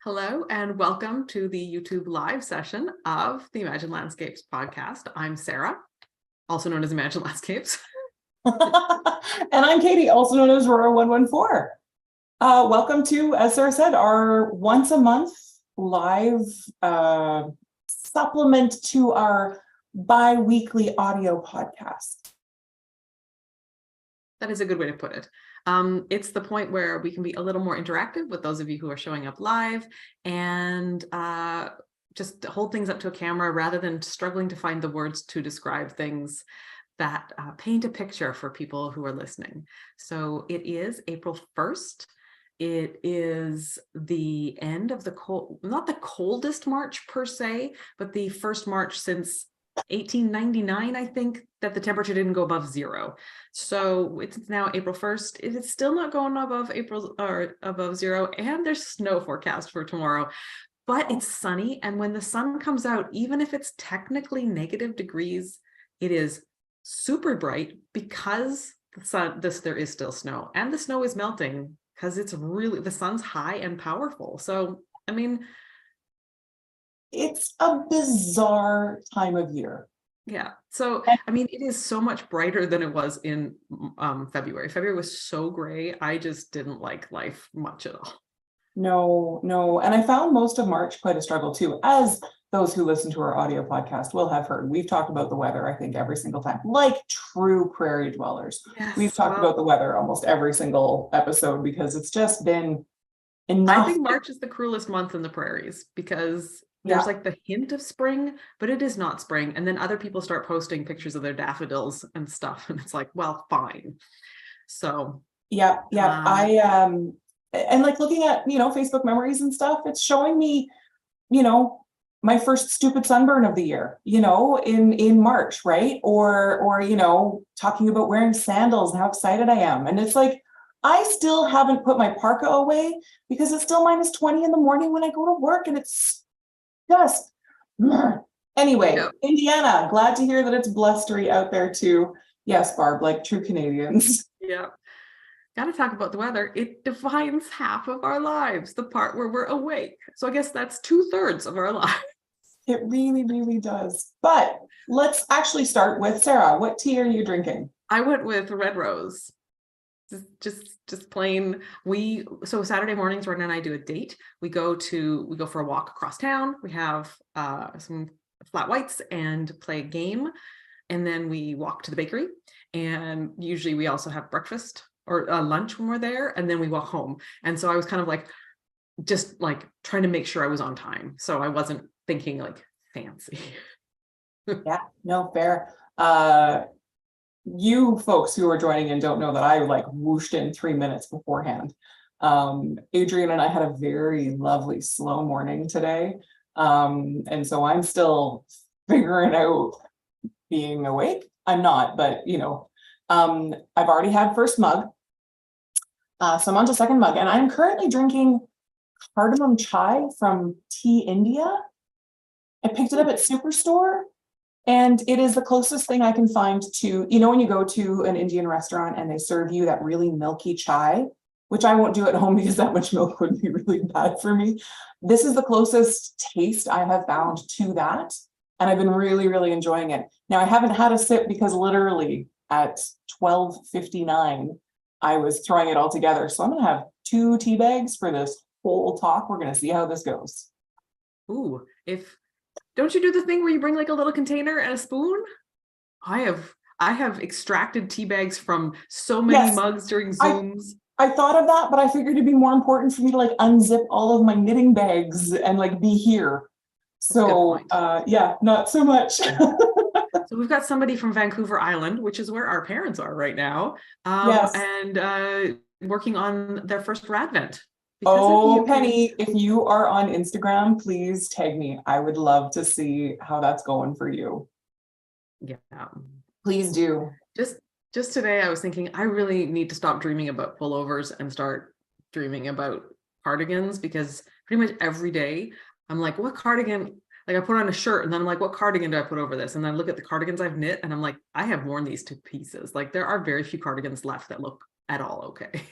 Hello and welcome to the YouTube live session of the Imagine Landscapes podcast. I'm Sarah, also known as Imagine Landscapes. And I'm Katie, also known as Aurora 114. Welcome to, as Sarah said, our once a month live supplement to our bi-weekly audio podcast. That is a good way to put it. It's the point where we can be a little more interactive with those of you who are showing up live and just hold things up to a camera rather than struggling to find the words to describe things that paint a picture for people who are listening. So it is April 1st. It is the end of the cold, not the coldest March per se, but the first March since 1899, I think, that the temperature didn't go above zero. So it's now April 1st. It is still not going above above zero, and there's snow forecast for tomorrow. But it's sunny, and when the sun comes out, even if it's technically negative degrees, it is super bright because there is still snow, and the snow is melting because it's really, the sun's high and powerful. So, I mean, it's a bizarre time of year. Yeah. So, I mean, it is so much brighter than it was in February. February was so gray. I just didn't like life much at all. No. And I found most of March quite a struggle too, as those who listen to our audio podcast will have heard. We've talked about the weather, I think, every single time, like true prairie dwellers. Yes, we've talked about the weather almost every single episode because it's just been enough. I think March is the cruelest month in the prairies because there's like the hint of spring, but it is not spring. And then other people start posting pictures of their daffodils and stuff. And it's like, well, fine. So yeah. And like looking at, Facebook memories and stuff, it's showing me, my first stupid sunburn of the year, in March, right? Or, talking about wearing sandals and how excited I am. And it's like, I still haven't put my parka away because it's still -20 in the morning when I go to work, and it's just anyway. Yep. Indiana, glad to hear that it's blustery out there too. Yes, Barb, like true Canadians. Yeah. Got to talk about the weather. It defines half of our lives, the part where we're awake. So I guess that's 2/3 of our lives. It really, really does. But let's actually start with Sarah. What tea are you drinking? I went with red rose. Just plain. So Saturday mornings, Ren and I do a date. We go for a walk across town. We have some flat whites and play a game, and then we walk to the bakery. And usually we also have breakfast or lunch when we're there, and then we walk home. And so I was kind of like, just like trying to make sure I was on time, so I wasn't thinking like fancy. Yeah, no, fair. You folks who are joining in don't know that I like whooshed in 3 minutes beforehand. Adrian and I had a very lovely slow morning today. And so I'm still figuring out being awake. I'm not, but I've already had first mug. So I'm on to second mug, and I'm currently drinking cardamom chai from Tea India. I picked it up at Superstore. And it is the closest thing I can find to, when you go to an Indian restaurant and they serve you that really milky chai, which I won't do at home because that much milk would be really bad for me. This is the closest taste I have found to that. And I've been really, really enjoying it. Now, I haven't had a sip because literally at 12:59, I was throwing it all together. So I'm going to have 2 tea bags for this whole talk. We're going to see how this goes. Ooh, don't you do the thing where you bring like a little container and a spoon? I have extracted tea bags from so many mugs during Zooms. I thought of that, but I figured it'd be more important for me to like unzip all of my knitting bags and like be here. So not so much. So we've got somebody from Vancouver Island, which is where our parents are right now, and working on their first Radvent. Penny, if you are on Instagram, please tag me. I would love to see how that's going for you. Yeah. Please do. Just today, I was thinking I really need to stop dreaming about pullovers and start dreaming about cardigans, because pretty much every day I'm like, what cardigan? Like I put on a shirt and then I'm like, what cardigan do I put over this? And then I look at the cardigans I've knit and I'm like, I have worn these to pieces. Like there are very few cardigans left that look at all okay.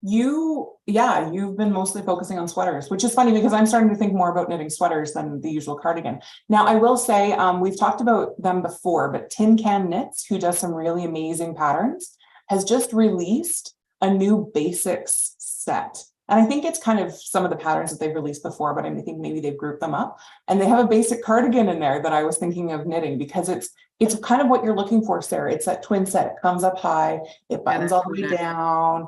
You've been mostly focusing on sweaters, which is funny because I'm starting to think more about knitting sweaters than the usual cardigan. Now, I will say, we've talked about them before, but Tin Can Knits, who does some really amazing patterns, has just released a new basics set. And I think it's kind of some of the patterns that they've released before, but I think maybe they've grouped them up. And they have a basic cardigan in there that I was thinking of knitting because it's kind of what you're looking for, Sarah. It's that twin set. It comes up high, it buttons all the way down.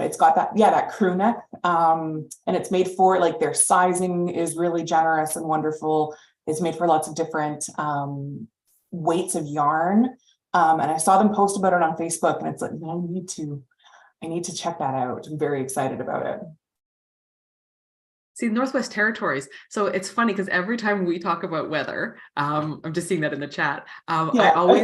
It's got that crew neck. And it's made for, like, their sizing is really generous and wonderful. It's made for lots of different weights of yarn. And I saw them post about it on Facebook, and it's like, I need to check that out. I'm very excited about it. See, Northwest Territories. So it's funny because every time we talk about weather, I'm just seeing that in the chat. I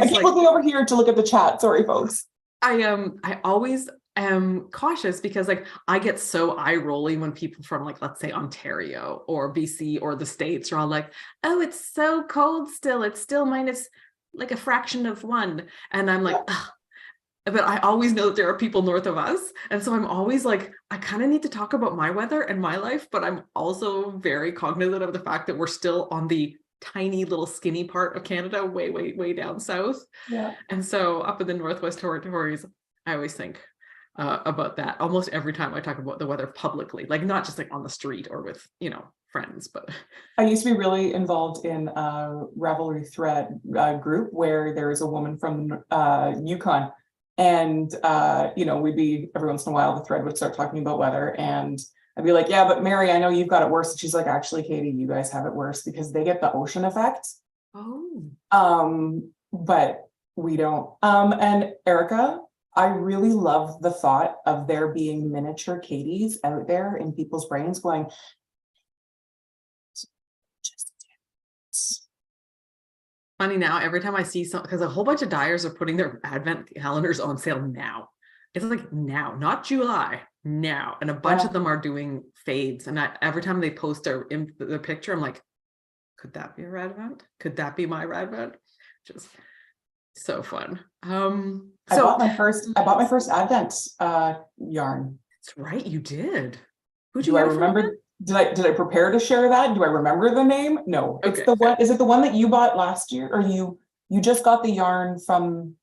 keep looking over here to look at the chat. Sorry, folks. I always am cautious because, like, I get so eye rolling when people from, like, let's say Ontario or BC or the States are all like, oh, it's so cold still. It's still minus like a fraction of 1. And I'm like, ugh. But I always know that there are people north of us. And so I'm always like, I kind of need to talk about my weather and my life, but I'm also very cognizant of the fact that we're still on the tiny little skinny part of Canada, way, way, way down south. Yeah. And so up in the Northwest Territories, I always think about that almost every time I talk about the weather publicly, like not just like on the street or with, friends, but. I used to be really involved in a Ravelry thread group where there is a woman from Yukon. And, we'd be, every once in a while, the thread would start talking about weather, and I'd be like, yeah, but Mary, I know you've got it worse. And she's like, actually, Katie, you guys have it worse because they get the ocean effect. Oh. But we don't. And Erica, I really love the thought of there being miniature Katies out there in people's brains going, Funny now, every time I see something, because a whole bunch of dyers are putting their advent calendars on sale now. It's like now, not July, now. And a bunch of them are doing fades. And every time they post their picture, I'm like, could that be a rad event? Could that be my rad event? Just so fun. I bought my first advent yarn. That's right, you did. Do I remember? Did I prepare to share that? Do I remember the name? No. It's the one. Is it the one that you bought last year, or you just got the yarn from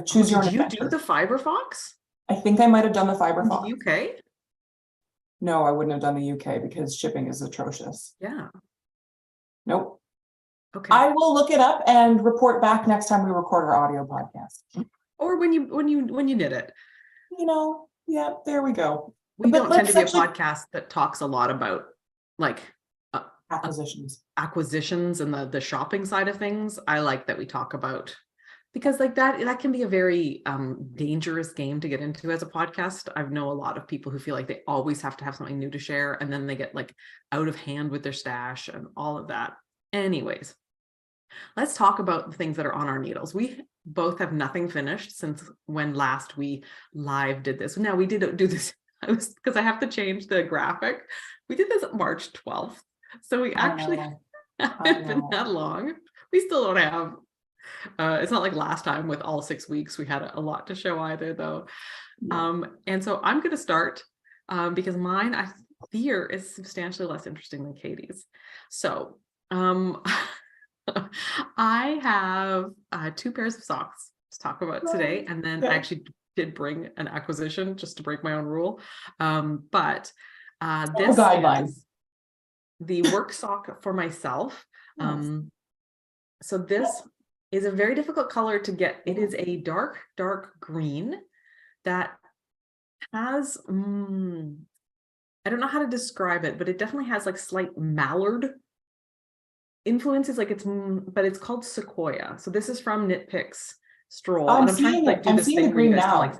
Choose Your Own Adventure? Did you do the Fiber Fox? I think I might have done the Fiber Fox. UK? No, I wouldn't have done the UK because shipping is atrocious. Yeah. Nope. Okay. I will look it up and report back next time we record our audio podcast. Or when you knit it. Yeah, there we go. We don't tend to be a podcast that talks a lot about like acquisitions and the shopping side of things. I like that we talk about, because like that can be a very dangerous game to get into as a podcast. I know a lot of people who feel like they always have to have something new to share, and then they get like out of hand with their stash and all of that. Anyways, let's talk about the things that are on our needles. We both have nothing finished since when last we live did this. Now we did do this because I have to change the graphic. We did this March 12th. So we actually haven't been that long. We still don't have, it's not like last time with all 6 weeks. We had a lot to show either though. Yeah. And so I'm going to start because mine, I fear, is substantially less interesting than Katie's. So I have 2 pairs of socks to talk about today. And then I actually did bring an acquisition just to break my own rule. But this guidelines. is the work sock for myself. So this is a very difficult color to get. It is a dark, dark green that has, I don't know how to describe it, but it definitely has like slight mallard influences, like but it's called Sequoia. So this is from Knit Picks Stroll. I'm and I'm trying to like do this thing where you guys can, like,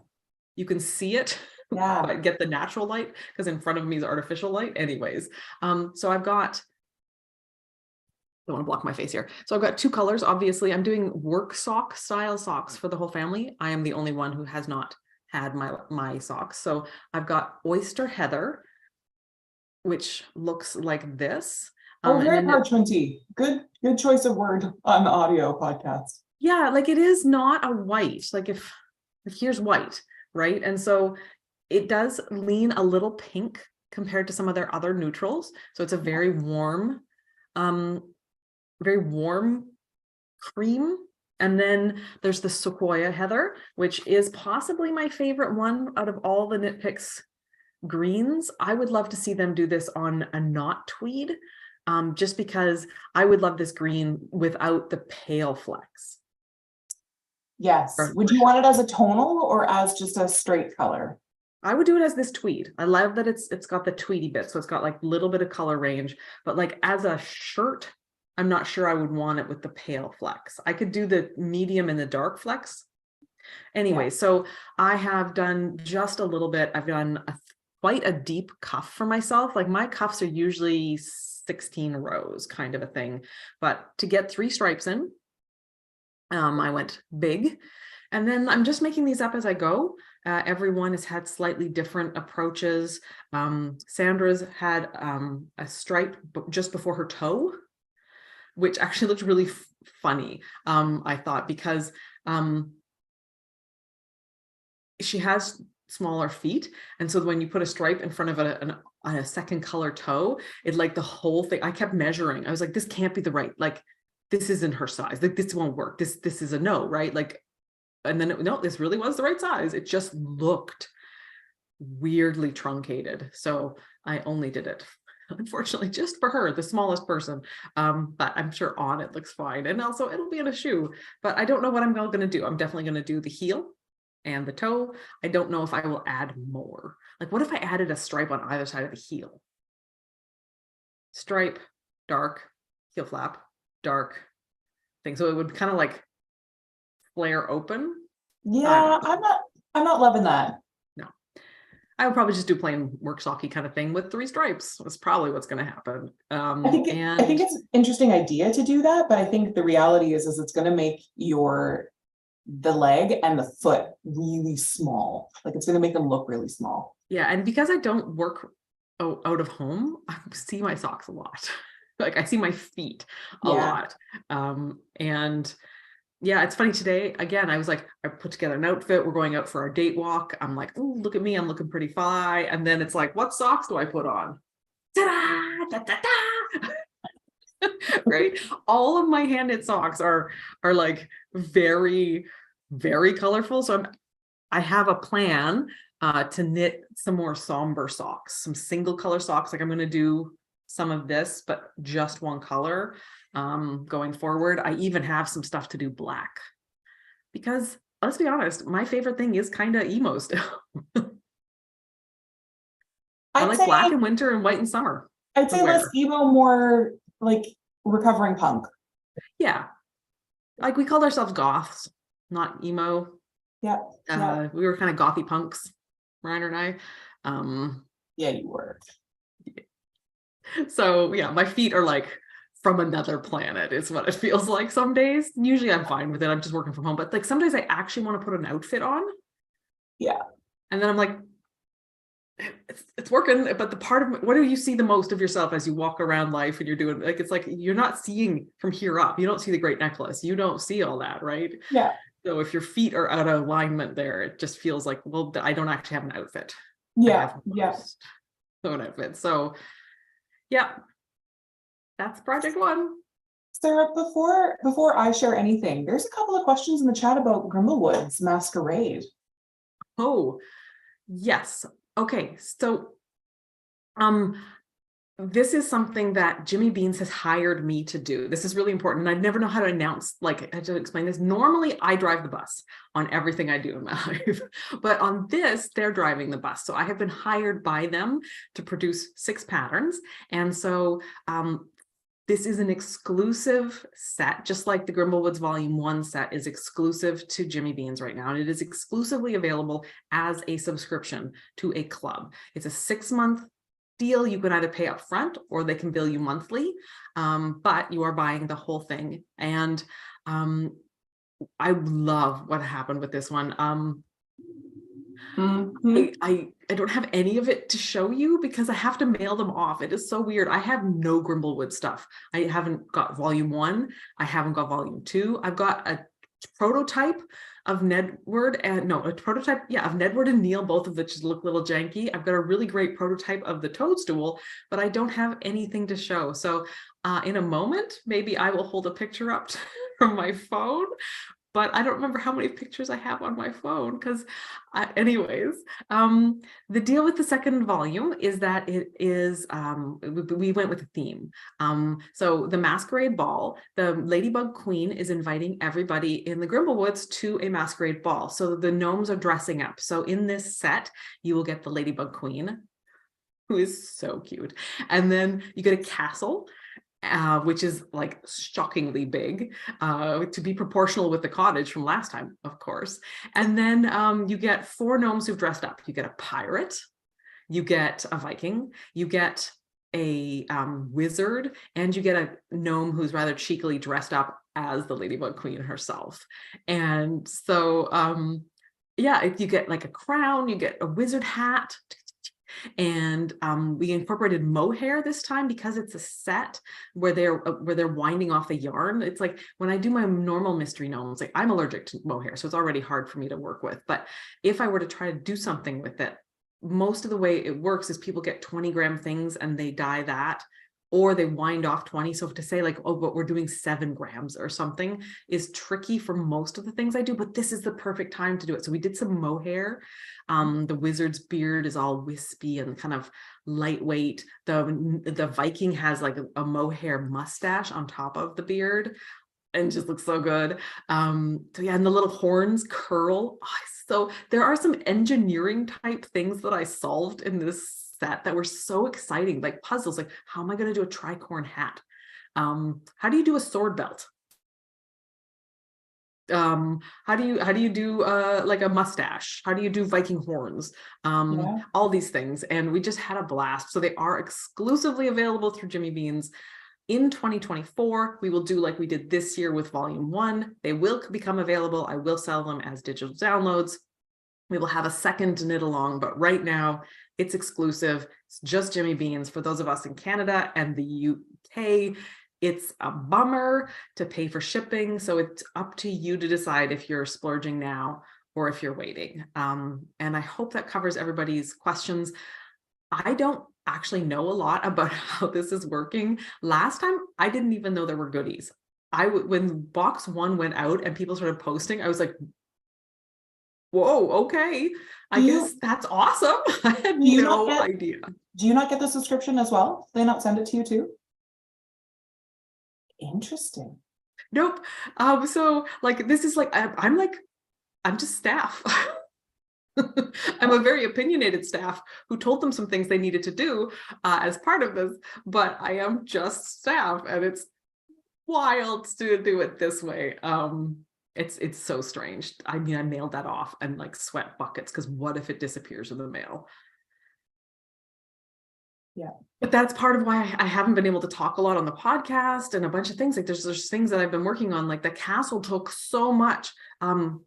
you can see it, yeah, but get the natural light, because in front of me is artificial light. Anyways, so I've got, I don't want to block my face here. So I've got 2 colors. Obviously, I'm doing work sock style socks for the whole family. I am the only one who has not had my socks. So I've got Oyster Heather, which looks like this. Very parchmenty. Good choice of word on the audio podcast. Yeah, like it is not a white, like if here's white, right? And so it does lean a little pink compared to some of their other neutrals. So it's a very warm cream. And then there's the Sequoia Heather, which is possibly my favorite one out of all the Knit Picks greens. I would love to see them do this on a not tweed, just because I would love this green without the pale flecks. Yes. Would you want it as a tonal or as just a straight color? I would do it as this tweed. I love that it's got the tweedy bit, so it's got like a little bit of color range, but like as a shirt, I'm not sure I would want it with the pale flecks. I could do the medium and the dark flecks. Anyway, yeah. So I have done just a little bit. I've done quite a deep cuff for myself. Like my cuffs are usually 16 rows kind of a thing, but to get 3 stripes in, I went big, and then I'm just making these up as I go. Everyone has had slightly different approaches. Sandra's had a stripe just before her toe, which actually looked really funny, I thought, because she has smaller feet, and so when you put a stripe in front of a second color toe, it like the whole thing, I kept measuring. I was like, this can't be the right, like this isn't her size, like this won't work, this is a no, right? Like, and then no, this really was the right size. It just looked weirdly truncated, so I only did it, unfortunately, just for her, the smallest person. But I'm sure on it looks fine, and also it'll be in a shoe. But I don't know what I'm going to do. I'm definitely going to do the heel and the toe. I don't know if I will add more. Like, what if I added a stripe on either side of the heel? Stripe, dark, heel flap, dark thing. So it would kind of like flare open. Yeah, I'm not loving that. No, I would probably just do plain work socky kind of thing with 3 stripes. That's probably what's going to happen. I think it's an interesting idea to do that, but I think the reality is it's going to make the leg and the foot really small. Like it's going to make them look really small. Yeah, and because I don't work out of home, I see my socks a lot. Like I see my feet a lot. And yeah, it's funny today, again, I was like, I put together an outfit. We're going out for our date walk. I'm like, oh, look at me. I'm looking pretty fly. And then it's like, what socks do I put on? Ta-da! Da-da-da! Right? All of my hand knit socks are like very, very colorful. So I have a plan to knit some more somber socks, some single color socks. Like I'm going to do some of this, but just one color going forward. I even have some stuff to do black, because let's be honest, my favorite thing is kind of emo still. I like black in winter and white in summer. I'd say less emo, more like recovering punk. Yeah, like we called ourselves goths, not emo. Yeah, we were kind of gothy punks, Ryan and I. Yeah, you were. So yeah, my feet are like from another planet is what it feels like some days. Usually I'm fine with it. I'm just working from home. But like some days I actually want to put an outfit on. Yeah. And then I'm like, it's working. But the part of what do you see the most of yourself as you walk around life and you're doing, like, it's like you're not seeing from here up. You don't see the great necklace. You don't see all that, right? Yeah. So if your feet are out of alignment there, it just feels like, well, I don't actually have an outfit. Yeah. Yeah. So an outfit. So yeah, that's project 1. Sarah, before I share anything, there's a couple of questions in the chat about Grimblewoods Masquerade. Oh, yes. Okay, so this is something that Jimmy Beans has hired me to do. This is really important. And I never know how to announce, like, how to explain this. Normally, I drive the bus on everything I do in my life. But on this, they're driving the bus. So I have been hired by them to produce 6 patterns. And so this is an exclusive set, just like the Grimblewoods Volume 1 set is exclusive to Jimmy Beans right now. And it is exclusively available as a subscription to a club. It's a 6-month deal. You can either pay up front or they can bill you monthly, but you are buying the whole thing. And I love what happened with this one. I don't have any of it to show you because I have to mail them off. It is so weird. I have no Grimblewood stuff. I haven't got Volume 1. I haven't got Volume 2. I've got a prototype of Nedward and no, a prototype, yeah, of Nedward and Neil, both of which look a little janky. I've got a really great prototype of the toadstool, but I don't have anything to show. So in a moment, maybe I will hold a picture up from my phone, but I don't remember how many pictures I have on my phone because anyways, the deal with the second volume is that it is, we went with a theme. So the Masquerade Ball, the Ladybug Queen is inviting everybody in the Grimblewoods to a masquerade ball. So the gnomes are dressing up. So in this set, you will get the Ladybug Queen, who is so cute. And then you get a castle, which is like shockingly big, to be proportional with the cottage from last time, of course. And then you get 4 gnomes who've dressed up. You get a pirate, you get a Viking, you get a wizard, and you get a gnome who's rather cheekily dressed up as the Ladybug Queen herself. And so, yeah, you get like a crown, you get a wizard hat, and we incorporated mohair this time because it's a set where they're winding off the yarn. It's like when I do my normal mystery gnomes, like I'm allergic to mohair, so it's already hard for me to work with. But if I were to try to do something with it, most of the way it works is people get 20-gram things and they dye that, or they wind off 20. So to say like, oh, but we're doing 7 grams or something is tricky for most of the things I do, but this is the perfect time to do it. So we did some mohair. The wizard's beard is all wispy and kind of lightweight. The Viking has like a mohair mustache on top of the beard and just looks so good. So yeah, and the little horns curl. Oh, so there are some engineering type things that I solved in this set that were so exciting, like puzzles, like how am I going to do a tricorn hat? How do you do a sword belt? How do you do like a mustache? How do you do Viking horns? All these things. And we just had a blast. So they are exclusively available through Jimmy Beans. In 2024, we will do like we did this year with volume 1. They will become available. I will sell them as digital downloads. We will have a second to knit along, but right now it's exclusive. It's just Jimmy Beans. For those of us in Canada and the UK, it's a bummer to pay for shipping. So it's up to you to decide if you're splurging now or if you're waiting. And I hope that covers everybody's questions. I don't actually know a lot about how this is working. Last time, I didn't even know there were goodies. When box 1 went out and people started posting, I was like, whoa, okay. I guess that's awesome. I had no idea. Do you not get the subscription as well? Do they not send it to you too? Interesting. Nope. So like, this is like, I'm just staff. I'm a very opinionated staff who told them some things they needed to do as part of this, but I am just staff, and it's wild to do it this way. It's so strange. I mean, I mailed that off and like sweat buckets because what if it disappears in the mail? Yeah. But that's part of why I haven't been able to talk a lot on the podcast and a bunch of things. Like there's things that I've been working on, like the castle took so much.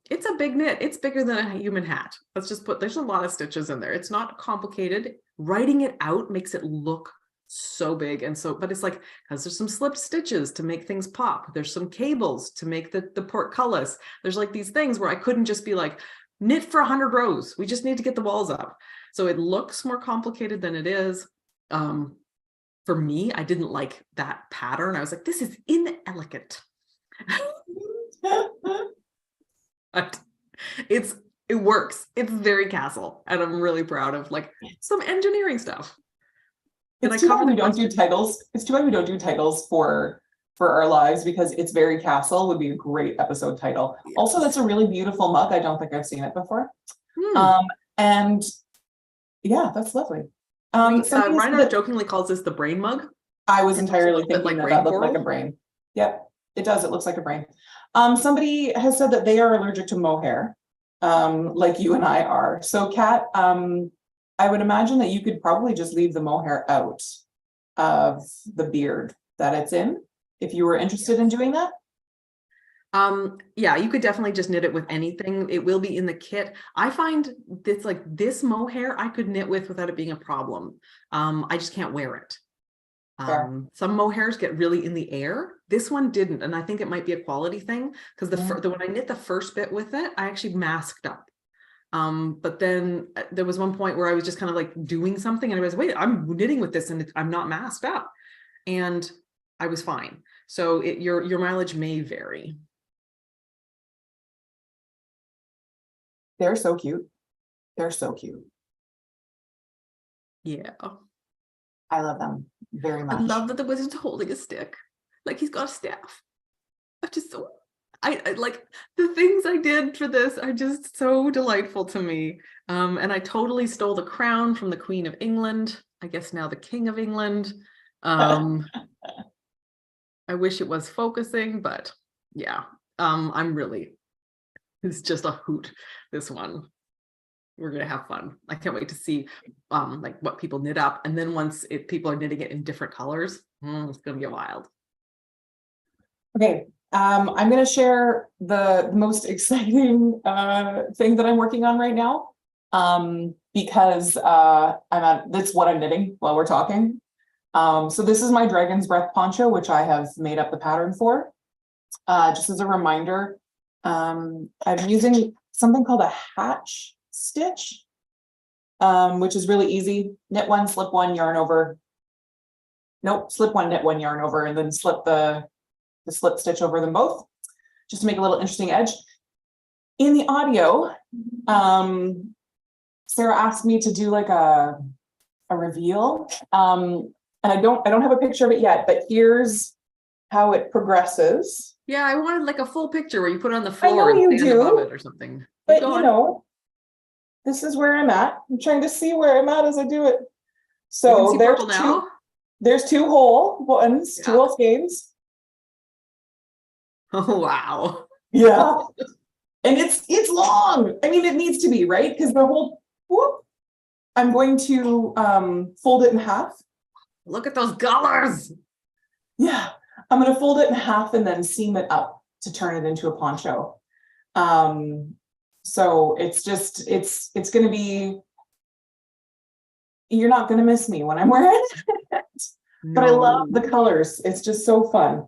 It's a big knit. It's bigger than a human hat. Let's just there's a lot of stitches in there. It's not complicated. Writing it out makes it look so big. And so, but it's like, because there's some slipped stitches to make things pop. There's some cables to make the portcullis. There's like these things where I couldn't just be like, knit for 100 rows. We just need to get the walls up. So it looks more complicated than it is. For me, I didn't like that pattern. I was like, this is inelegant. But it works. It's very castle, and I'm really proud of like some engineering stuff. It's too bad we don't do titles. It's too bad we don't do titles for our lives, because It's Very Castle would be a great episode title. Yes. Also, that's a really beautiful mug. I don't think I've seen it before. And yeah, that's lovely. Reinhardt jokingly calls this the brain mug. I was entirely thinking that looked like a brain. Yep, it does. It looks like a brain. Somebody has said that they are allergic to mohair, like you and I are. So Kat, I would imagine that you could probably just leave the mohair out of the beard that it's in, if you were interested in doing that. Yeah, you could definitely just knit it with anything. It will be in the kit. I find this like this mohair I could knit with without it being a problem. I just can't wear it. Some mohairs get really in the air This one didn't, and I think it might be a quality thing, because Yeah. when I knit the first bit with it, I actually masked up. But then there was one point where I was just kind of like doing something and I was, wait, I'm knitting with this and I'm not masked up. And I was fine. So your mileage may vary. They're so cute. They're so cute. Yeah. I love them very I much. love that the wizard's holding a stick. Like he's got a staff. I just so I like the things I did for this are just so delightful to me. And I totally stole the crown from the Queen of England. I guess now the King of England. I wish it was focusing, but yeah, it's just a hoot, this one. We're gonna have fun. I can't wait to see like what people knit up. And then once people are knitting it in different colors, it's gonna be wild. Okay, I'm gonna share the most exciting thing that I'm working on right now. Because that's what I'm knitting while we're talking. So this is my Dragon's Breath poncho, which I have made up the pattern for. Just as a reminder, I'm using something called a hatch stitch, which is really easy. Knit one, slip one, yarn over. Nope, slip one, knit one, yarn over, and then slip the slip stitch over them both, just to make a little interesting edge. In the audio, Sarah asked me to do like a reveal, and I don't have a picture of it yet, but here's how it progresses. Yeah, I wanted like a full picture where you put it on the I floor know and you stand do, above it or something. but you know, this is where I'm at. I'm trying to see where I'm at as I do it. You can So see purple now. there's two whole ones, Yeah. two whole skeins. Oh wow. Yeah. And it's long. I mean, it needs to be, right? Because the whole whoop, I'm going to fold it in half. Look at those colors. Yeah, I'm going to fold it in half and then seam it up to turn it into a poncho. So it's just it's going to be, you're not going to miss me when I'm wearing it. But I love the colors. It's just so fun.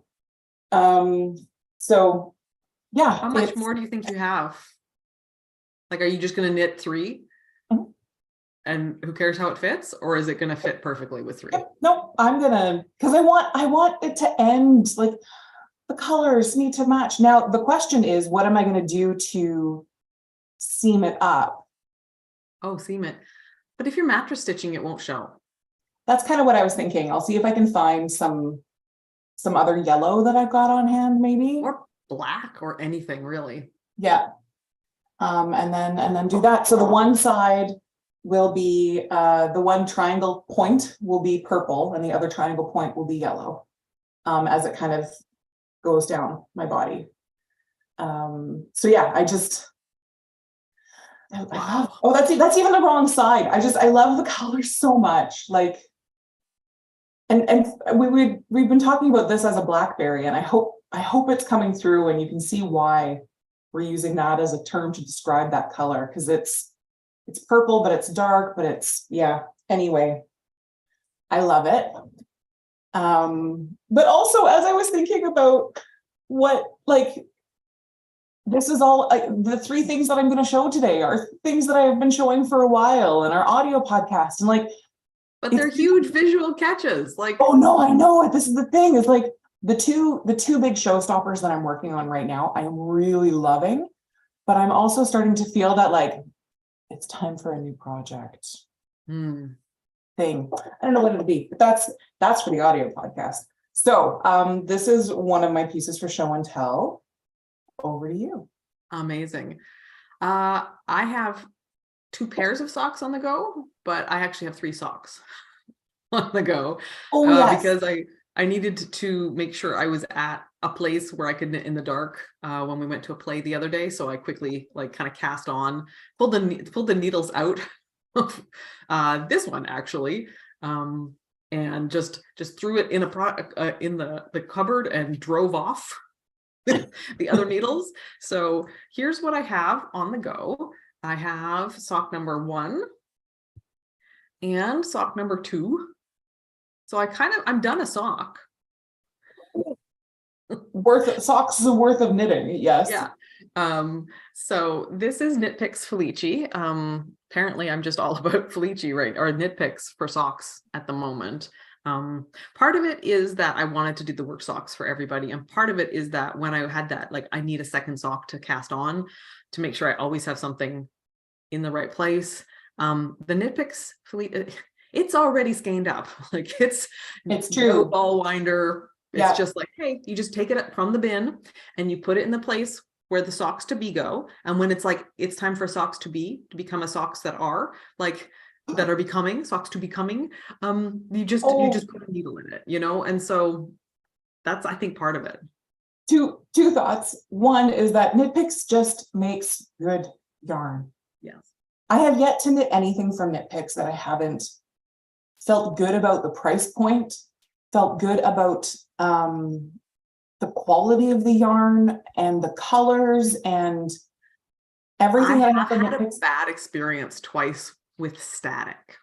So yeah. How much more do you think you have? Like, are you just going to knit 3? Mhm. And who cares how it fits? Or is it going to fit perfectly with 3? No, I'm gonna, because I want it to end, like the colors need to match. Now the question is, what am I going to do to seam it up? Oh, seam it. But if you're mattress stitching, it won't show. That's kind of what I was thinking. I'll see if I can find some other yellow that I've got on hand, maybe, or black or anything really. Yeah. And then do that. So the one side will be the one triangle point will be purple and the other triangle point will be yellow, as it kind of goes down my body. So yeah, I love, oh, that's even the wrong side. I love the colors so much. Like, and we've been talking about this as a blackberry, and I hope it's coming through and you can see why we're using that as a term to describe that color, because it's purple, but it's dark, but it's, yeah, anyway, I love it. But also, as I was thinking about what, like, this is all, the 3 things that I'm going to show today are things that I've been showing for a while in our audio podcast, and like, but they're huge visual catches. Like, oh no, I know it. This is the thing. It's like the two big showstoppers that I'm working on right now, I'm really loving, but I'm also starting to feel that like it's time for a new project thing. I don't know what it'll be, but that's for the audio podcast. So this is one of my pieces for show and tell. Over to you. Amazing. I have 2 pairs of socks on the go, but I actually have 3 socks on the go. Oh, yes. Because I needed to make sure I was at a place where I could knit in the dark when we went to a play the other day. So I quickly like kind of cast on, pulled the needles out of this one actually, and just threw it in in the cupboard and drove off the other needles. So here's what I have on the go. I have sock number 1 and sock number 2. So I'm done a sock. Socks is worth of knitting. Yes. Yeah. So this is Knit Picks Felici. Apparently I'm just all about Felici, right? Or Knit Picks for socks at the moment. Part of it is that I wanted to do the work socks for everybody. And part of it is that when I had that, like I need a second sock to cast on to make sure I always have something in the right place. The Knit Picks Felici, it's already skeined up. Like it's true. ball winder. It's Yeah. just like, hey, you just take it from the bin and you put it in the place where the socks to be go. And when it's like, it's time for socks to become a socks that are like, that are becoming socks to becoming, you just put a needle in it, you know? And so that's, I think, part of it. Two thoughts. One is that Knit Picks just makes good yarn. Yes. I have yet to knit anything from Knit Picks that I haven't felt good about the price point, felt good about the quality of the yarn and the colors and everything. I that have had a bad experience twice with Static.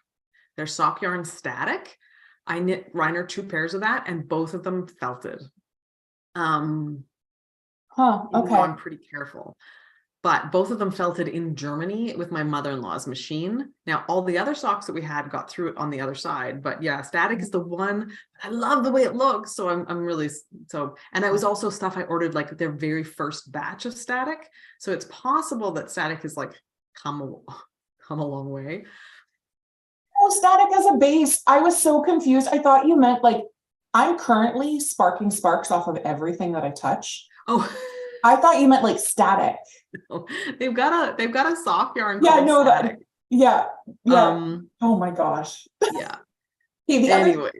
Their sock yarn Static. I knit Reiner 2 pairs of that and both of them felted. Okay. I'm pretty careful. But both of them felted in Germany with my mother-in-law's machine. Now, all the other socks that we had got through it on the other side. But yeah, Static is the one. I love the way it looks. So I'm really, so, and it was also stuff I ordered like their very first batch of Static. So it's possible that Static is like come a long way. Oh, Static as a base. I was so confused. I thought you meant like, I'm currently sparking sparks off of everything that I touch. Oh, I thought you meant like static. No. They've got a sock yarn. Yeah, called no, Static. yeah. Oh my gosh. Yeah. Anyways,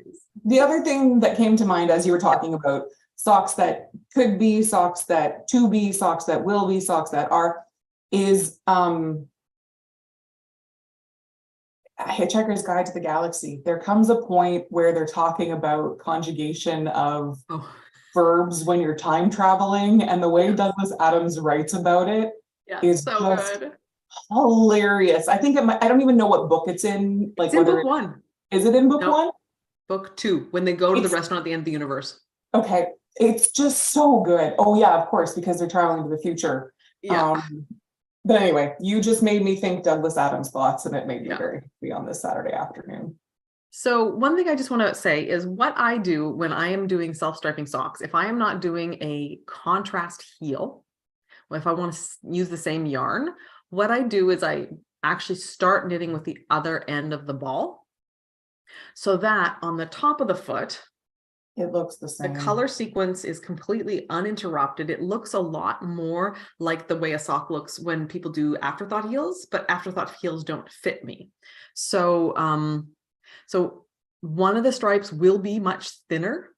the other thing that came to mind as you were talking about socks that could be, socks that to be, socks that will be, socks that are, is Hitchhiker's Guide to the Galaxy. There comes a point where they're talking about conjugation of verbs when you're time traveling, and the way Douglas Adams writes about it is so just good. Hilarious. I think I don't even know what book it's in. Like, it's in book 1. Is it in book 1? Book 2, when they go to the restaurant at the end of the universe. Okay, it's just so good. Oh yeah, of course, because they're traveling to the future. Yeah. But anyway, you just made me think Douglas Adams thoughts, and it made me very happy on this Saturday afternoon. So one thing I just want to say is what I do when I am doing self-striping socks, if I am not doing a contrast heel, if I want to use the same yarn, what I do is I actually start knitting with the other end of the ball, so that on the top of the foot, it looks the same. The color sequence is completely uninterrupted. It looks a lot more like the way a sock looks when people do afterthought heels, but afterthought heels don't fit me. So, so one of the stripes will be much thinner.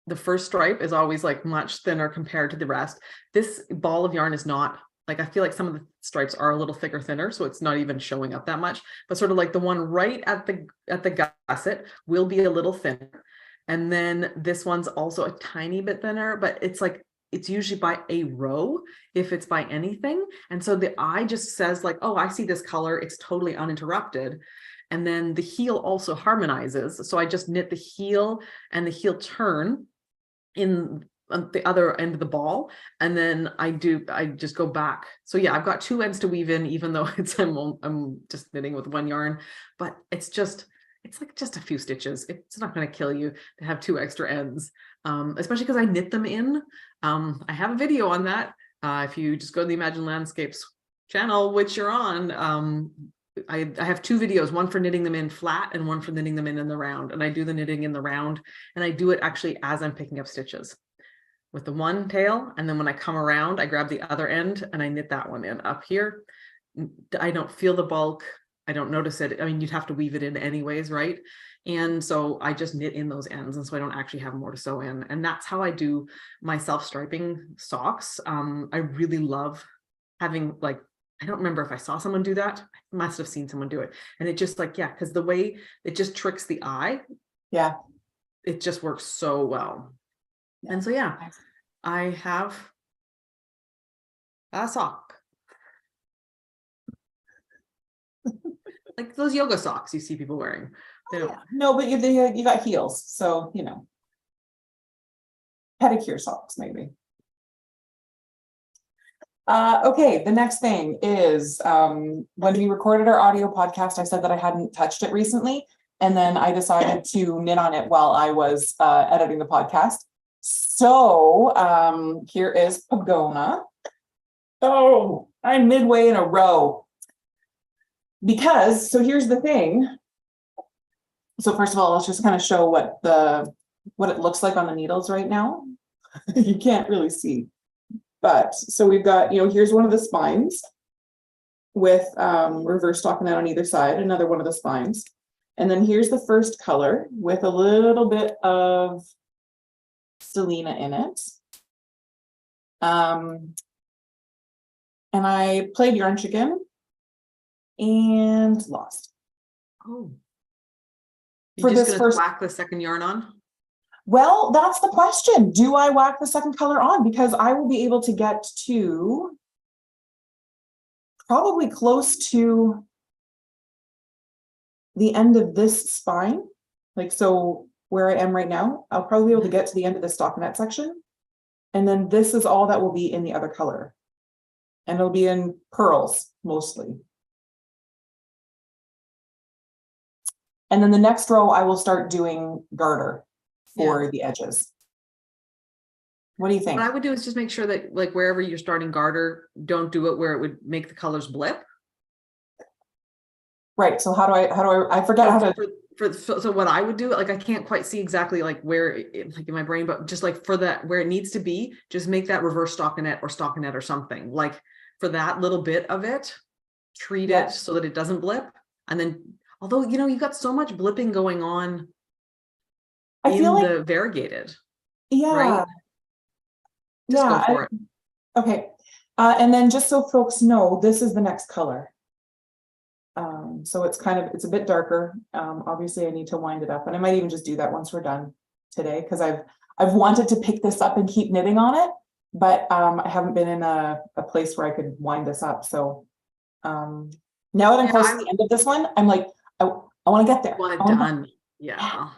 The first stripe is always like much thinner compared to the rest. This ball of yarn is not, like, I feel like some of the stripes are a little thicker, thinner, so it's not even showing up that much, but sort of like the one right at the gusset will be a little thinner. And then this one's also a tiny bit thinner, but it's like, it's usually by a row if it's by anything. And so the eye just says like, oh, I see this color. It's totally uninterrupted. And then the heel also harmonizes. So I just knit the heel and the heel turn in on the other end of the ball, and then I just go back. So yeah, I've got 2 ends to weave in, even though I'm just knitting with 1 yarn, but it's like just a few stitches. It's not going to kill you to have 2 extra ends, especially because I knit them in. I have a video on that. If you just go to the Imagine Landscapes channel, which you're on, I have 2 videos, one for knitting them in flat and one for knitting them in the round. And I do the knitting in the round, and I do it actually as I'm picking up stitches with the one tail. And then when I come around, I grab the other end and I knit that one in up here. I don't feel the bulk. I don't notice it. I mean, you'd have to weave it in anyways, right? And so I just knit in those ends. And so I don't actually have more to sew in. And that's how I do my self-striping socks. I really love having, like, I don't remember if I saw someone do that. I must have seen someone do it. And it just like, yeah, because the way it just tricks the eye. Yeah. It just works so well. Yeah. And so, yeah, I have a sock. Like those yoga socks you see people wearing. They don't. No, but you got heels. So, you know. pedicure socks, maybe. Okay, the next thing is, when we recorded our audio podcast, I said that I hadn't touched it recently, and then I decided to knit on it while I was editing the podcast. So here is Pagona. Oh, I'm midway in a row. Because, so here's the thing. So first of all, let's just kind of show what it looks like on the needles right now. You can't really see. But so we've got, here's one of the spines with reverse stockinette on either side, another one of the spines. And then here's the first color with a little bit of Selena in it. And I played yarn chicken and lost. Oh. For You're just this gonna first whack the second yarn on? Well, that's the question. Do I whack the second color on? Because I will be able to get to probably close to the end of this spine. Like, so where I am right now, I'll probably be able to get to the end of the stockinette section. And then this is all that will be in the other color. And it'll be in pearls mostly. And then the next row, I will start doing garter for the edges. What do you think? What I would do is just make sure that, like, wherever you're starting garter, don't do it where it would make the colors blip. Right. So how do I forget how to. So what I would do, like, I can't quite see exactly like where like in my brain, but just like for that, where it needs to be, just make that reverse stockinette or something, like for that little bit of it, treat it so that it doesn't blip. And then, although, you've got so much blipping going on in the variegated. Yeah. Right? Just go for it. Okay. And then just so folks know, this is the next color. So it's a bit darker. Obviously I need to wind it up, and I might even just do that once we're done today, because I've wanted to pick this up and keep knitting on it, but I haven't been in a place where I could wind this up. So now that I'm close to the end of this one, I'm like, I want to get there. Want it done. Yeah.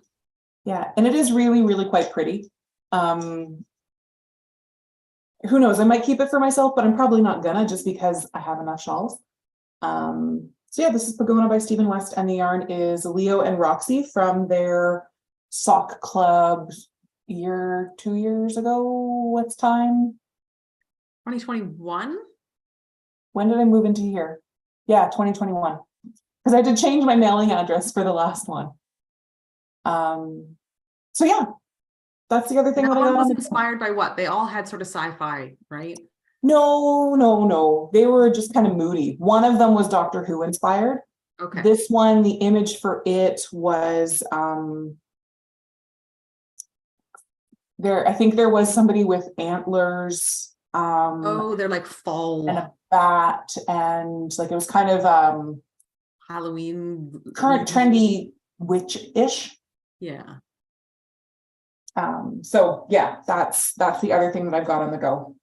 Yeah. And it is really, really quite pretty. Who knows? I might keep it for myself, but I'm probably not gonna, just because I have enough shawls. So yeah, this is Pagona by Stephen West, and the yarn is Leo and Roxy from their sock club 2 years ago. What's time? 2021. When did I move into here? Yeah, 2021. Because I had to change my mailing address for the last one. So yeah, that's the other thing. That one was inspired by what? They all had sort of sci-fi, right? No. They were just kind of moody. One of them was Doctor Who inspired. Okay. This one, the image for it was I think there was somebody with antlers. Oh, they're like fall. And a bat, and like it was kind of Halloween. Current trendy witch-ish. Yeah. So yeah, that's the other thing that I've got on the go.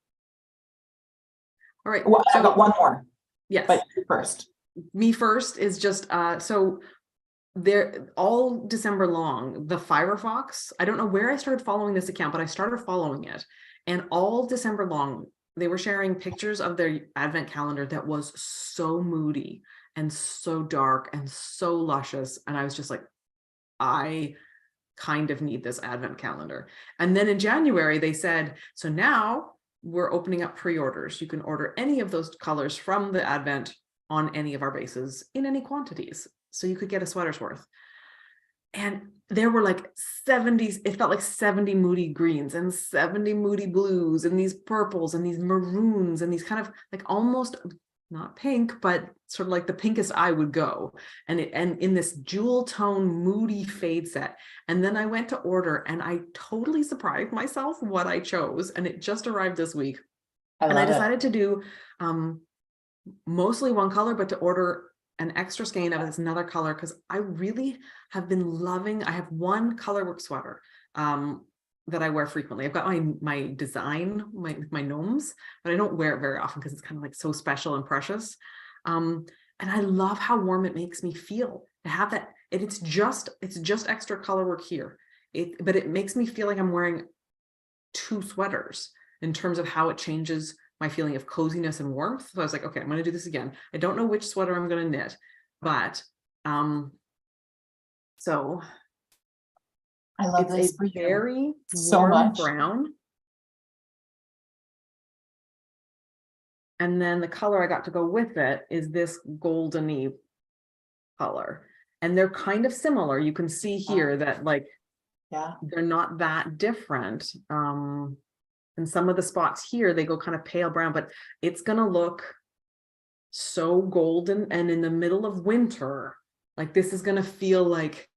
All right. Well, I've got one more. Yes. But first. Me first is just so they're all December long. The Firefox, I don't know where I started following this account, but I started following it, and all December long, they were sharing pictures of their advent calendar that was so moody and so dark and so luscious. And I was just like, I kind of need this advent calendar. And then in January, they said, so now we're opening up pre-orders. You can order any of those colors from the advent on any of our bases in any quantities. So you could get a sweater's worth. And there were like 70s, it felt like 70 moody greens and 70 moody blues and these purples and these maroons and these kind of like almost not pink, but sort of like the pinkest I would go. And in this jewel tone, moody fade set. And then I went to order and I totally surprised myself what I chose. And it just arrived this week. And I decided to do mostly one color, but to order an extra skein of this another color, because I really have been loving, I have one colorwork sweater that I wear frequently. I've got my design, my gnomes, but I don't wear it very often because it's kind of like so special and precious. And I love how warm it makes me feel to have that. It's just extra color work here. But it makes me feel like I'm wearing two sweaters in terms of how it changes my feeling of coziness and warmth. So I was like, okay, I'm going to do this again. I don't know which sweater I'm going to knit, but so I love it's this a for you very so warm much. brown. And then the color I got to go with it is this goldeny color. And they're kind of similar. You can see here that like, Yeah, they're not that different. And some of the spots here, they go kind of pale brown, but it's gonna look so golden. And in the middle of winter, like this is gonna feel like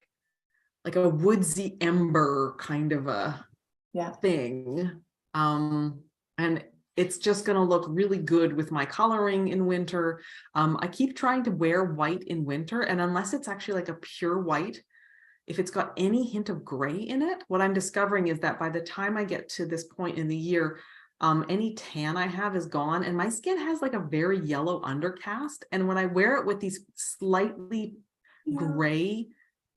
a woodsy ember kind of a yeah. thing. And it's just going to look really good with my coloring in winter. I keep trying to wear white in winter, and unless it's actually like a pure white, if it's got any hint of gray in it, what I'm discovering is that by the time I get to this point in the year, any tan I have is gone, and my skin has like a very yellow undercast. And when I wear it with these slightly gray,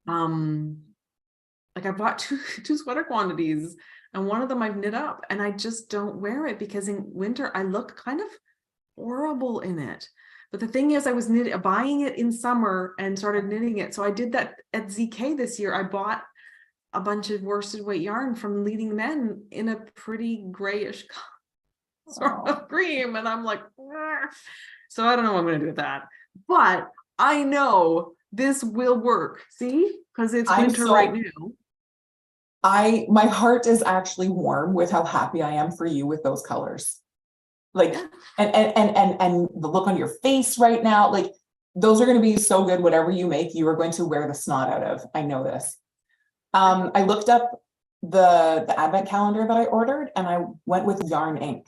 like I bought two sweater quantities, and one of them I've knit up, and I just don't wear it because in winter I look kind of horrible in it. But the thing is, I was buying it in summer and started knitting it. So I did that at ZK this year. I bought a bunch of worsted weight yarn from Leading Men in a pretty grayish sort of cream, and I'm like, so I don't know what I'm going to do with that, but I know this will work. See, because it's winter right now. My heart is actually warm with how happy I am for you with those colors. Like, and the look on your face right now, like those are going to be so good. Whatever you make, you are going to wear the snot out of. I know this. I looked up the advent calendar that I ordered, and I went with yarn ink.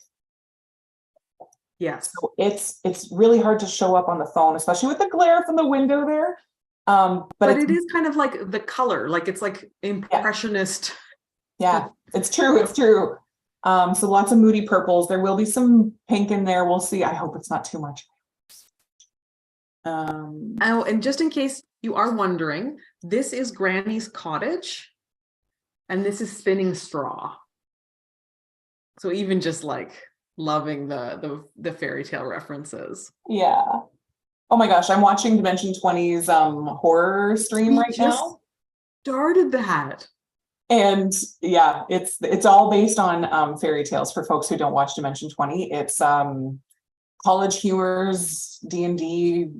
Yes. So it's really hard to show up on the phone, especially with the glare from the window there. But it is kind of like the color, like it's like impressionist. Yeah, it's true. It's true. So lots of moody purples. There will be some pink in there. We'll see. I hope it's not too much. Oh, and just in case you are wondering, this is Granny's Cottage, and this is Spinning Straw. So even just like loving the fairy tale references. Yeah. Oh my gosh, I'm watching Dimension 20's horror stream right now. Started that. And yeah, it's all based on fairy tales for folks who don't watch Dimension 20. It's College Humor's D&D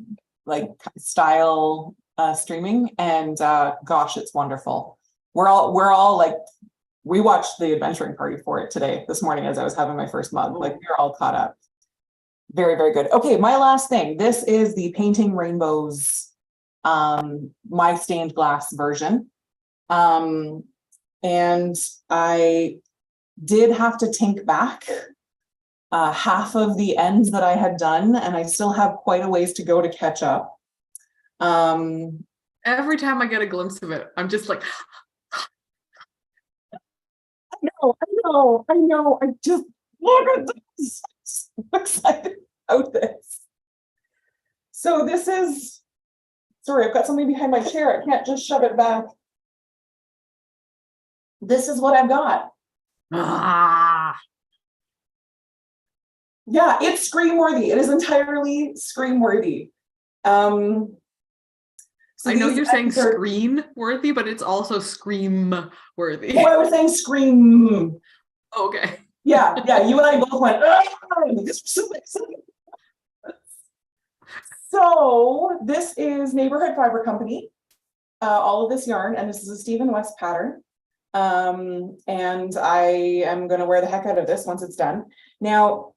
like style streaming, and gosh, it's wonderful. We're all like, we watched the adventuring party for it this morning as I was having my first mug. Like, we're all caught up. Very, very good. Okay, my last thing. This is the Painting Rainbows my stained glass version. And I did have to tink back half of the ends that I had done, and I still have quite a ways to go to catch up. Every time I get a glimpse of it, I'm just like, I know. I just look at this. I'm so excited about this. So this is, sorry, I've got something behind my chair. I can't just shove it back. This is what I've got. Yeah, it's scream-worthy. It is entirely scream-worthy. So I know you're saying screen-worthy, but it's also scream-worthy. Oh, I was saying scream. Okay. Yeah, you and I both went, this was so exciting. So this is Neighborhood Fiber Company, all of this yarn, and this is a Stephen West pattern. And I am going to wear the heck out of this once it's done. Now,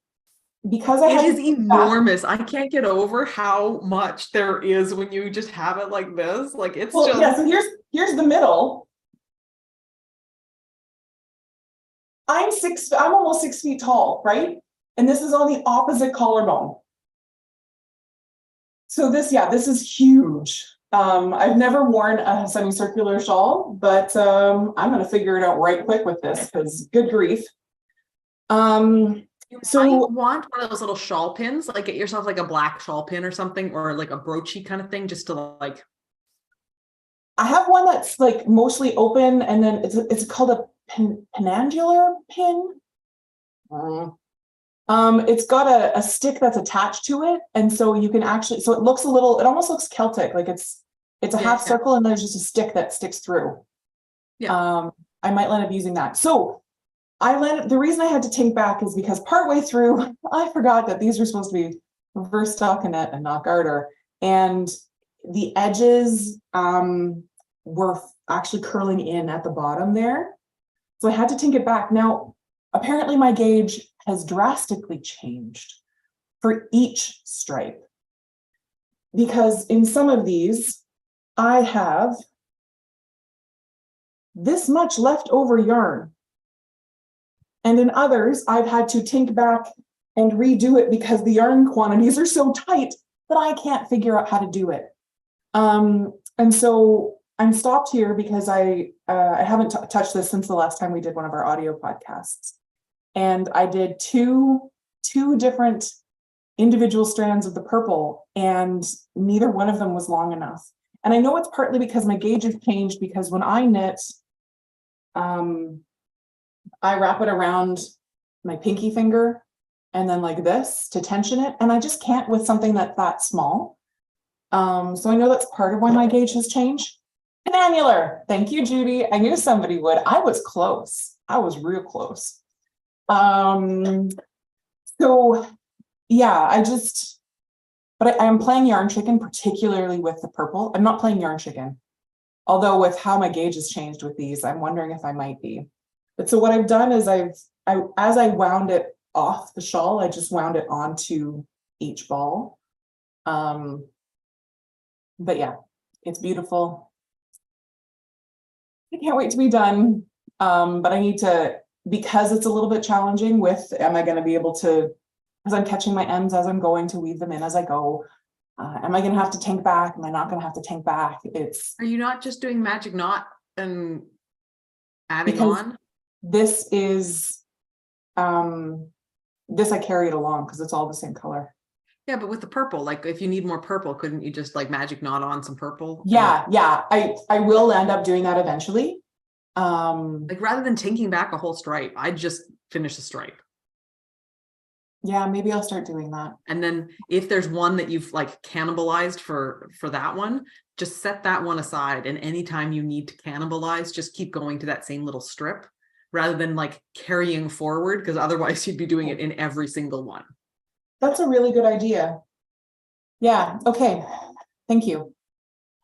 because it is enormous. I can't get over how much there is when you just have it like this. Like it's just yeah. So here's the middle. I'm almost 6 feet tall, right? And this is on the opposite collarbone. So this is huge. I've never worn a semicircular shawl, but I'm going to figure it out right quick with this because good grief. So you want one of those little shawl pins, like get yourself like a black shawl pin or something, or like a broochy kind of thing, just to like. I have one that's like mostly open, and then it's called penandular pin. It's got a stick that's attached to it, and so you can actually, so it looks a little, it almost looks Celtic, like it's a half circle and there's just a stick that sticks through. I might end up using that. So the reason I had to take back is because partway through, I forgot that these were supposed to be reverse stockinette and not garter, and the edges were actually curling in at the bottom there. So I had to tink it back. Now, apparently my gauge has drastically changed for each stripe, because in some of these, I have this much leftover yarn. And in others, I've had to tink back and redo it because the yarn quantities are so tight that I can't figure out how to do it. And so I'm stopped here because I haven't touched this since the last time we did one of our audio podcasts. And I did two different individual strands of the purple, and neither one of them was long enough. And I know it's partly because my gauge has changed, because when I knit, I wrap it around my pinky finger and then like this to tension it. And I just can't with something that's that small. So I know that's part of why my gauge has changed. Penannular. Thank you, Judy. I knew somebody would. I was close. I was real close. So yeah, but I am playing yarn chicken, particularly with the purple. I'm not playing yarn chicken, although with how my gauge has changed with these, I'm wondering if I might be. But so what I've done is as I wound it off the shawl, I just wound it onto each ball. But yeah, it's beautiful. I can't wait to be done. But I need to, because it's a little bit challenging with, am I going to be able to, because I'm catching my ends as I'm going to weave them in as I go. Am I going to have to tink back? Am I not going to have to tink back? Are you not just doing magic knot and adding on? This is, this I carry it along because it's all the same color. Yeah, but with the purple, like if you need more purple, couldn't you just like magic knot on some purple? Yeah, I will end up doing that eventually. Like rather than tinking back a whole stripe, I'd just finish the stripe. Yeah, maybe I'll start doing that. And then if there's one that you've like cannibalized for that one, just set that one aside. And anytime you need to cannibalize, just keep going to that same little strip rather than like carrying forward, because otherwise you'd be doing it in every single one. That's a really good idea. Yeah, okay. Thank you.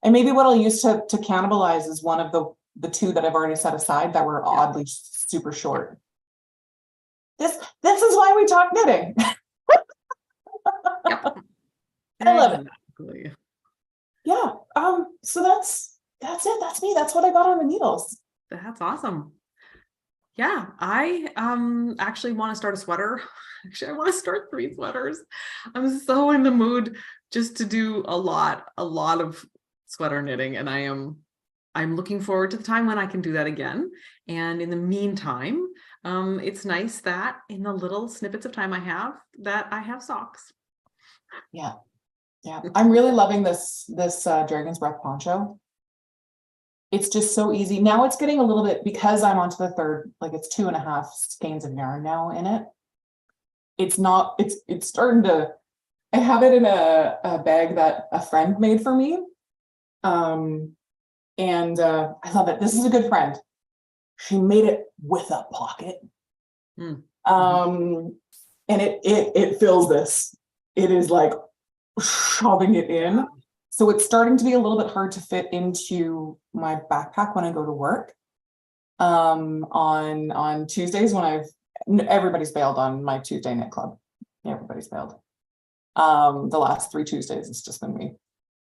And maybe what I'll use to cannibalize is one of the two that I've already set aside that were oddly super short. This is why we talk knitting. Yep. I love it. Yeah. So that's it. That's me. That's what I got on the needles. That's awesome. Yeah, I actually want to start a sweater. Actually, I want to start 3 sweaters. I'm so in the mood just to do a lot of sweater knitting, and I'm looking forward to the time when I can do that again. And in the meantime, it's nice that in the little snippets of time I have socks. Yeah. I'm really loving this Dragon's Breath poncho. It's just so easy. Now it's getting a little bit, because I'm onto the third, like it's 2.5 skeins of yarn now in it. It's starting to, I have it in a bag that a friend made for me. And I love it. This is a good friend. She made it with a pocket. And it fills this. It is like shoving it in. So it's starting to be a little bit hard to fit into my backpack when I go to work. On Tuesdays when everybody's bailed on my Tuesday knit club. Everybody's bailed. The last 3 Tuesdays, it's just been me.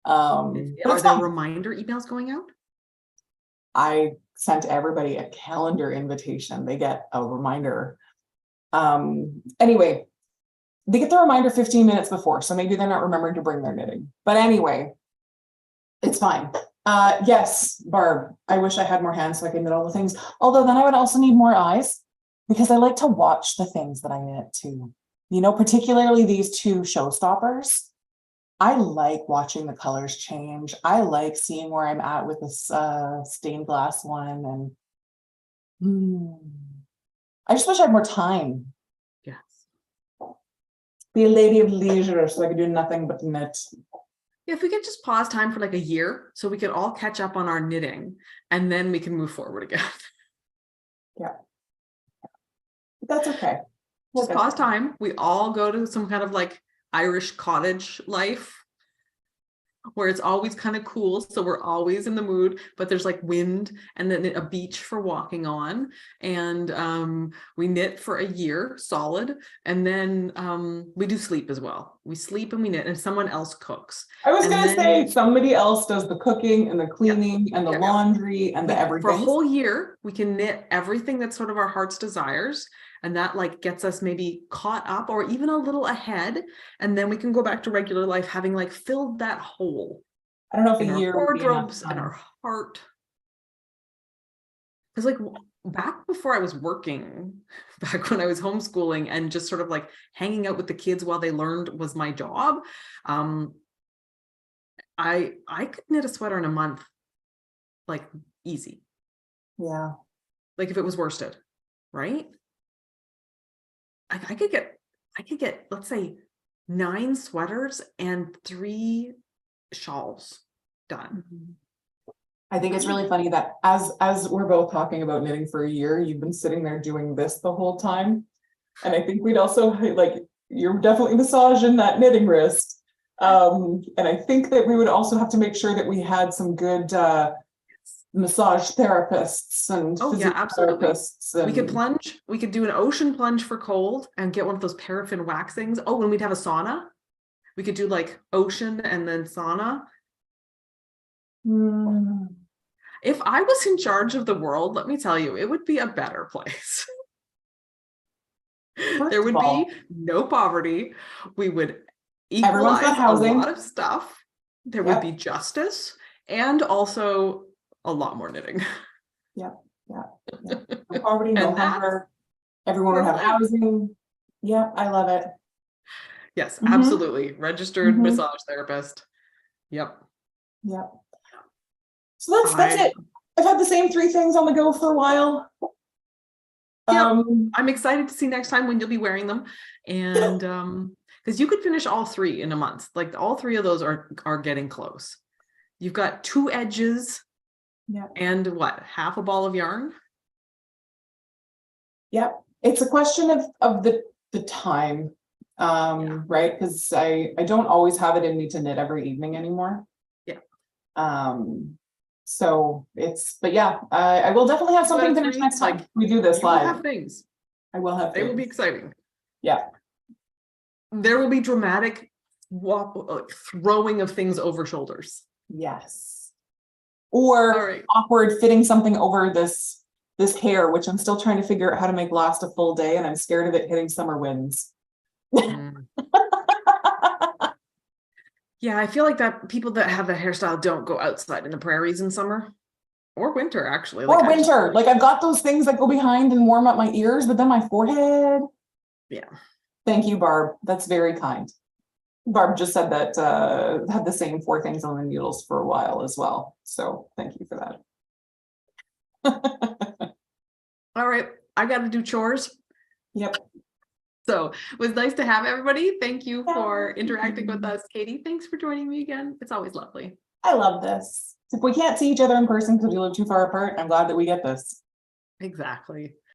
Are there reminder emails going out? I sent everybody a calendar invitation. They get a reminder. Anyway, they get the reminder 15 minutes before, so maybe they're not remembering to bring their knitting. But anyway, it's fine. Yes, Barb, I wish I had more hands so I could knit all the things. Although then I would also need more eyes, because I like to watch the things that I knit too. You know, particularly these 2 showstoppers. I like watching the colors change. I like seeing where I'm at with this stained glass one. And I just wish I had more time. Yes. Be a lady of leisure so I could do nothing but knit. If we could just pause time for like a year so we could all catch up on our knitting and then we can move forward again. Yeah. But that's okay. Just pause time. We all go to some kind of like Irish cottage life where it's always kind of cool. So we're always in the mood, but there's like wind and then a beach for walking on. And we knit for a year solid. And then we do sleep as well. We sleep and we knit and someone else cooks. I was And going to then- say somebody else does the cooking and the cleaning and the laundry and the everything. For a whole year, we can knit everything that's sort of our heart's desires. And that like gets us maybe caught up or even a little ahead. And then we can go back to regular life having like filled that hole. I don't know if In a our year would be enough wardrobes and time. our heart. Because like back before I was working, back when I was homeschooling and just sort of like hanging out with the kids while they learned was my job. I could knit a sweater in a month, like easy. Yeah. Like if it was worsted, right? I could get, let's say 9 sweaters and 3 shawls done. I think it's really funny that as we're both talking about knitting for a year, you've been sitting there doing this the whole time. And I think we'd also like, you're definitely massaging that knitting wrist. And I think that we would also have to make sure that we had some good massage therapists and physiotherapists. And We could plunge. We could do an ocean plunge for cold and get one of those paraffin waxings. Oh, and we'd have a sauna. We could do like ocean and then sauna. If I was in charge of the world, let me tell you, it would be a better place. There would be no poverty. We would equalize a lot of stuff. There would be justice and also a lot more knitting. Yeah. No poverty, no hunger. Everyone would have housing. Yeah, I love it. Yes, absolutely. Registered massage therapist. Yep. So that's it. I've had the same 3 things on the go for a while. I'm excited to see next time when you'll be wearing them. And because you could finish all 3 in a month. Like all 3 of those are getting close. You've got 2 edges. And what, half a ball of yarn? Yep. It's a question of the time. Right? Because I don't always have it in me to knit every evening anymore. So but yeah, I will definitely have something finished next time we do this live. Have things. I will have. They will be exciting. Yeah. There will be dramatic throwing of things over shoulders. Yes. Or awkward fitting something over this hair, which I'm still trying to figure out how to make last a full day, and I'm scared of it hitting summer winds. Yeah, I feel like that people that have that hairstyle don't go outside in the prairies in summer or winter, actually. Or winter. Like I've got those things that go behind and warm up my ears, but then my forehead. Yeah. Thank you, Barb. That's very kind. Barb just said that had the same 4 things on the needles for a while as well. So thank you for that. All right. I got to do chores. Yep. So it was nice to have everybody. Thank you for interacting with us. Katie, thanks for joining me again. It's always lovely. I love this. If we can't see each other in person because we live too far apart, I'm glad that we get this. Exactly.